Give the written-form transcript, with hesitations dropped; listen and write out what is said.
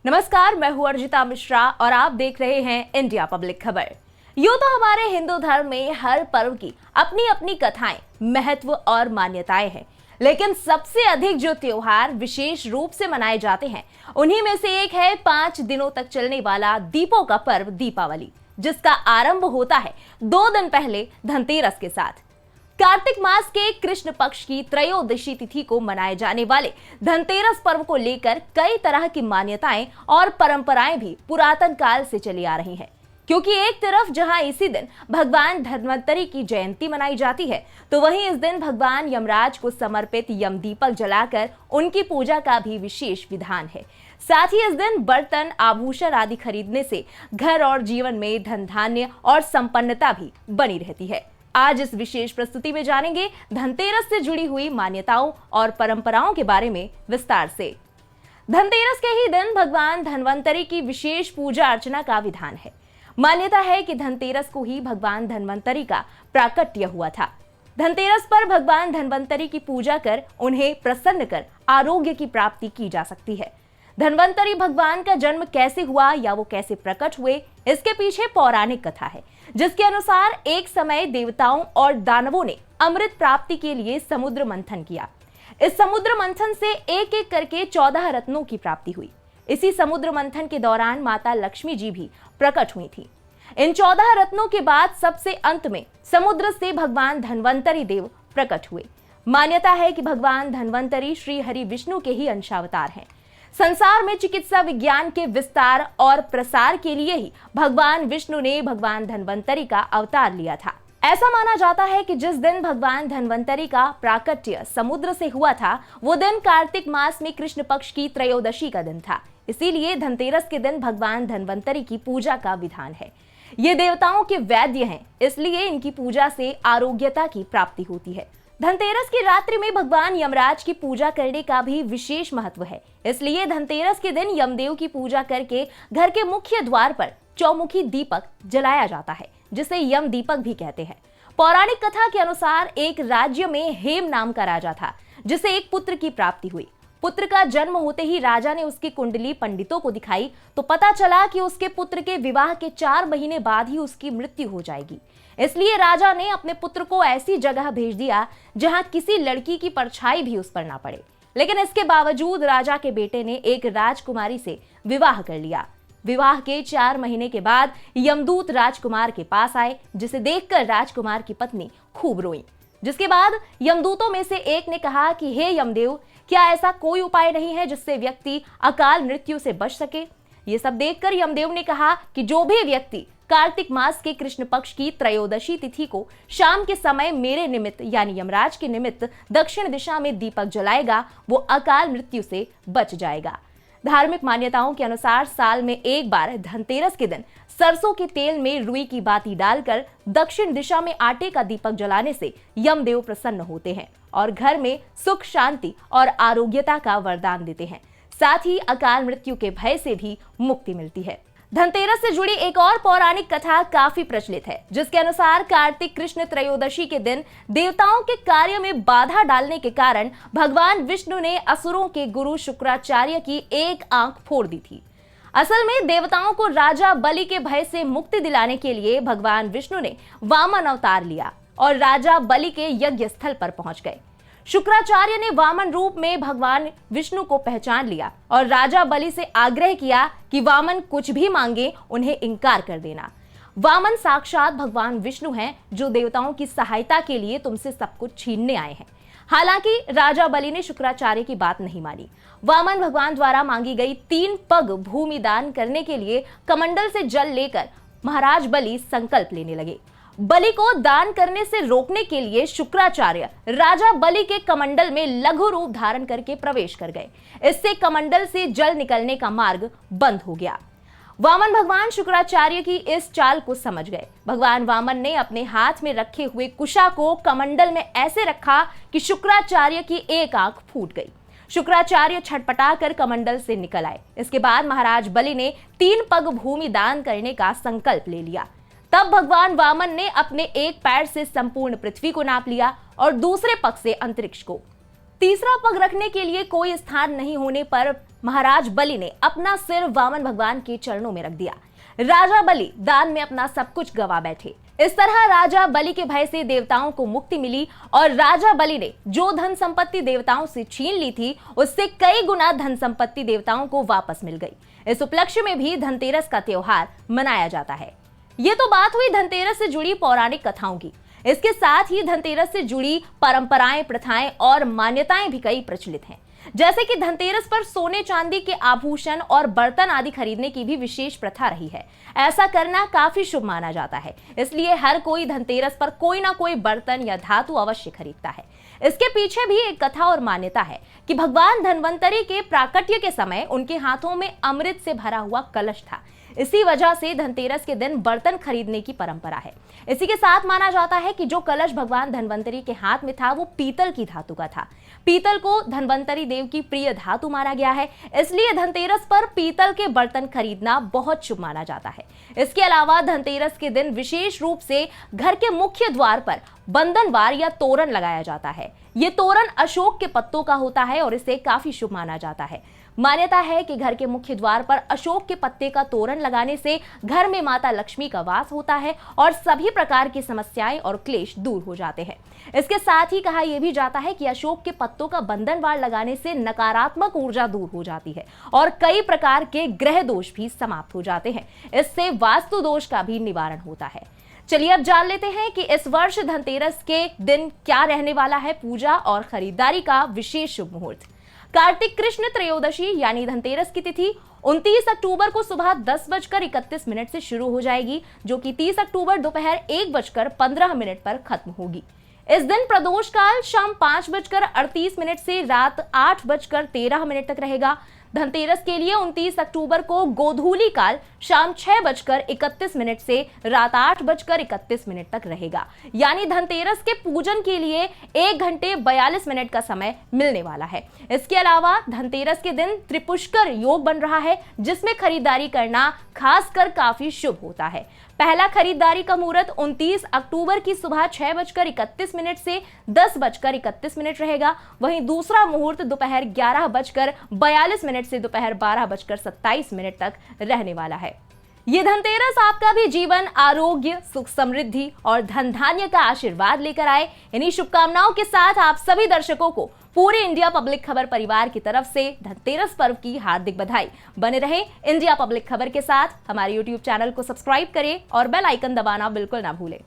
नमस्कार, मैं हूं अर्जिता मिश्रा और आप देख रहे हैं इंडिया पब्लिक खबर। यूं तो हमारे हिंदू धर्म में हर पर्व की अपनी अपनी कथाएं, महत्व और मान्यताएं हैं, लेकिन सबसे अधिक जो त्योहार विशेष रूप से मनाए जाते हैं उन्हीं में से एक है 5 दिनों तक चलने वाला दीपों का पर्व दीपावली, जिसका आरंभ होता है 2 दिन पहले धनतेरस के साथ। कार्तिक मास के कृष्ण पक्ष की त्रयोदशी तिथि को मनाए जाने वाले धनतेरस पर्व को लेकर कई तरह की मान्यताएं और परंपराएं भी पुरातन काल से चली आ रही हैं। क्योंकि एक तरफ जहां इसी दिन भगवान धन्वंतरि की जयंती मनाई जाती है, तो वहीं इस दिन भगवान यमराज को समर्पित यम दीपक जलाकर उनकी पूजा का भी विशेष विधान है। साथ ही इस दिन बर्तन, आभूषण आदि खरीदने से घर और जीवन में धन धान्य और संपन्नता भी बनी रहती है। आज इस विशेष प्रस्तुति में जानेंगे धनतेरस से जुड़ी हुई मान्यताओं और परंपराओं के बारे में विस्तार से। धनतेरस के ही दिन भगवान धन्वंतरि की विशेष पूजा अर्चना का विधान है। मान्यता है कि धनतेरस को ही भगवान धन्वंतरि का प्राकट्य हुआ था। धनतेरस पर भगवान धन्वंतरि की पूजा कर उन्हें प्रसन्न कर आरोग्य की प्राप्ति की जा सकती है। धन्वंतरि भगवान का जन्म कैसे हुआ या वो कैसे प्रकट हुए, इसके पीछे पौराणिक कथा है, जिसके अनुसार एक समय देवताओं और दानवों ने अमृत प्राप्ति के लिए समुद्र मंथन किया। इस समुद्र मंथन से एक एक करके 14 रत्नों की प्राप्ति हुई। इसी समुद्र मंथन के दौरान माता लक्ष्मी जी भी प्रकट हुई थी। इन 14 रत्नों के बाद सबसे अंत में समुद्र से भगवान धन्वंतरि देव प्रकट हुए। मान्यता है कि भगवान धन्वंतरि श्री हरि विष्णु के ही अंशावतार हैं। संसार में चिकित्सा विज्ञान के विस्तार और प्रसार के लिए ही भगवान विष्णु ने भगवान धन्वंतरि का अवतार लिया था। ऐसा माना जाता है कि जिस दिन भगवान धन्वंतरि का प्राकट्य समुद्र से हुआ था, वो दिन कार्तिक मास में कृष्ण पक्ष की त्रयोदशी का दिन था। इसीलिए धनतेरस के दिन भगवान धन्वंतरि की पूजा का विधान है। ये देवताओं के वैद्य हैं, इसलिए इनकी पूजा से आरोग्यता की प्राप्ति होती है। धनतेरस की रात्रि में भगवान यमराज की पूजा करने का भी विशेष महत्व है। इसलिए धनतेरस के दिन यमदेव की पूजा करके घर के मुख्य द्वार पर चौमुखी दीपक जलाया जाता है, जिसे यम दीपक भी कहते हैं। पौराणिक कथा के अनुसार एक राज्य में हेम नाम का राजा था, जिसे एक पुत्र की प्राप्ति हुई। पुत्र का जन्म होते ही राजा ने उसकी कुंडली पंडितों को दिखाई, तो पता चला कि उसके पुत्र के विवाह के 4 महीने बाद ही उसकी मृत्यु हो जाएगी। इसलिए राजा ने अपने पुत्र को ऐसी जगह भेज दिया जहां किसी लड़की की परछाई भी उस पर ना पड़े। लेकिन इसके बावजूद राजा के बेटे ने एक राजकुमारी से विवाह कर लिया। विवाह के 4 महीने के बाद यमदूत राजकुमार के पास आए, जिसे देखकर राजकुमार की पत्नी खूब रोई। जिसके बाद यमदूतों में से एक ने कहा कि हे यमदेव, क्या ऐसा कोई उपाय नहीं है जिससे व्यक्ति अकाल मृत्यु से बच सके? ये सब देखकर यमदेव ने कहा कि जो भी व्यक्ति कार्तिक मास के कृष्ण पक्ष की त्रयोदशी तिथि को शाम के समय मेरे निमित्त यानी यमराज के निमित्त दक्षिण दिशा में दीपक जलाएगा, वो अकाल मृत्यु से बच जाएगा। धार्मिक मान्यताओं के अनुसार साल में एक बार धनतेरस के दिन सरसों के तेल में रुई की बाती डालकर दक्षिण दिशा में आटे का दीपक जलाने से यमदेव प्रसन्न होते हैं और घर में सुख, शांति और आरोग्यता का वरदान देते हैं। साथ ही अकाल मृत्यु के भय से भी मुक्ति मिलती है। धनतेरस से जुड़ी एक और पौराणिक कथा काफी प्रचलित है, जिसके अनुसार कार्तिक कृष्ण त्रयोदशी के दिन देवताओं के कार्य में बाधा डालने के कारण भगवान विष्णु ने असुरों के गुरु शुक्राचार्य की एक आंख फोड़ दी थी। असल में देवताओं को राजा बलि के भय से मुक्ति दिलाने के लिए भगवान विष्णु ने वामन अवतार लिया और राजा बलि के यज्ञ स्थल पर पहुंच गए। शुक्राचार्य ने वामन रूप में भगवान विष्णु को पहचान लिया और राजा बलि से आग्रह किया कि वामन कुछ भी मांगे उन्हें इनकार कर देना। वामन साक्षात भगवान विष्णु हैं, जो देवताओं की सहायता के लिए तुमसे सब कुछ छीनने आए हैं। हालांकि राजा बलि ने शुक्राचार्य की बात नहीं मानी। वामन भगवान द्वारा मांगी गई 3 पग भूमि दान करने के लिए कमंडल से जल लेकर महाराज बलि संकल्प लेने लगे। बलि को दान करने से रोकने के लिए शुक्राचार्य राजा बलि के कमंडल में लघु रूप धारण करके प्रवेश कर गए। इससे कमंडल से जल निकलने का मार्ग बंद हो गया। वामन भगवान शुक्राचार्य की इस चाल को समझ गए। भगवान वामन ने अपने हाथ में रखे हुए कुशा को कमंडल में ऐसे रखा कि शुक्राचार्य की एक आंख फूट गई। शुक्राचार्य छटपटाकर कमंडल से निकल आए। इसके बाद महाराज बलि ने 3 पग भूमि दान करने का संकल्प ले लिया। तब भगवान वामन ने अपने एक पैर से संपूर्ण पृथ्वी को नाप लिया और दूसरे पग से अंतरिक्ष को। तीसरा पग रखने के लिए कोई स्थान नहीं होने पर महाराज बलि ने अपना सिर वामन भगवान के चरणों में रख दिया। राजा बलि दान में अपना सब कुछ गवा बैठे। इस तरह राजा बलि के भय से देवताओं को मुक्ति मिली और राजा बलि ने जो धन संपत्ति देवताओं से छीन ली थी उससे कई गुना धन संपत्ति देवताओं को वापस मिल गई। इस उपलक्ष्य में भी धनतेरस का त्योहार मनाया जाता है। ये तो बात हुई धनतेरस से जुड़ी पौराणिक कथाओं की। इसके साथ ही धनतेरस से जुड़ी परंपराएं, प्रथाएं और मान्यताएं भी कई प्रचलित हैं। जैसे कि धनतेरस पर सोने चांदी के आभूषण और बर्तन आदि खरीदने की भी विशेष प्रथा रही है। ऐसा करना काफी शुभ माना जाता है, इसलिए हर कोई धनतेरस पर कोई ना कोई बर्तन या धातु अवश्य खरीदता है। इसके पीछे भी एक कथा और मान्यता है कि भगवान धन्वंतरि के प्राकट्य के समय उनके हाथों में अमृत से भरा हुआ कलश था। इसी वजह से धनतेरस के दिन बर्तन खरीदने की परंपरा है। इसी के साथ माना जाता है कि जो कलश भगवान धन्वंतरि के हाथ में था वो पीतल की धातु का था। पीतल को धन्वंतरि देव की प्रिय धातु माना गया है, इसलिए धनतेरस पर पीतल के बर्तन खरीदना बहुत शुभ माना जाता है। इसके अलावा धनतेरस के दिन विशेष रूप से घर के मुख्य द्वार पर बंधनवार या तोरण लगाया जाता है। ये तोरण अशोक के पत्तों का होता है और इसे काफी शुभ माना जाता है। मान्यता है कि घर के मुख्य द्वार पर अशोक के पत्ते का तोरण लगाने से घर में माता लक्ष्मी का वास होता है और सभी प्रकार की समस्याएं और क्लेश दूर हो जाते हैं। इसके साथ ही कहा यह भी जाता है कि अशोक के पत्तों का बंधनवार लगाने से नकारात्मक ऊर्जा दूर हो जाती है और कई प्रकार के ग्रह दोष भी समाप्त हो जाते हैं। इससे वास्तु दोष का भी निवारण होता है। चलिए अब जान लेते हैं कि इस वर्ष धनतेरस के दिन क्या रहने वाला है पूजा और खरीदारी का विशेष शुभ मुहूर्त। कार्तिक कृष्ण त्रयोदशी यानी धनतेरस की तिथि 29 अक्टूबर को सुबह 10:31 से शुरू हो जाएगी, जो कि 30 अक्टूबर दोपहर 1:15 पर खत्म होगी। इस दिन प्रदोष काल शाम 5:38 से रात 8:13 तक रहेगा। धनतेरस के लिए 29 अक्टूबर को गोधूली काल शाम 6:31 से रात 8:31 तक रहेगा। यानी धनतेरस के पूजन के लिए 1 घंटे 42 मिनट का समय मिलने वाला है। इसके अलावा धनतेरस के दिन त्रिपुष्कर योग बन रहा है, जिसमें खरीदारी करना खासकर काफी शुभ होता है। पहला खरीदारी का मुहूर्त 29 अक्टूबर की सुबह 6:31 से 10:31 रहेगा। वहीं दूसरा मुहूर्त दोपहर 11:42 से दोपहर 12:27 तक रहने वाला है। ये धनतेरस आपका भी जीवन, आरोग्य, सुख, समृद्धि और धन धान्य का आशीर्वाद लेकर आए। इन्हीं शुभकामनाओं के साथ आप सभी दर्शकों को पूरे इंडिया पब्लिक खबर परिवार की तरफ से धनतेरस पर्व की हार्दिक बधाई। बने रहें इंडिया पब्लिक खबर के साथ। हमारे YouTube चैनल को सब्सक्राइब करें और बेल आइकन दबाना बिल्कुल ना भूलें।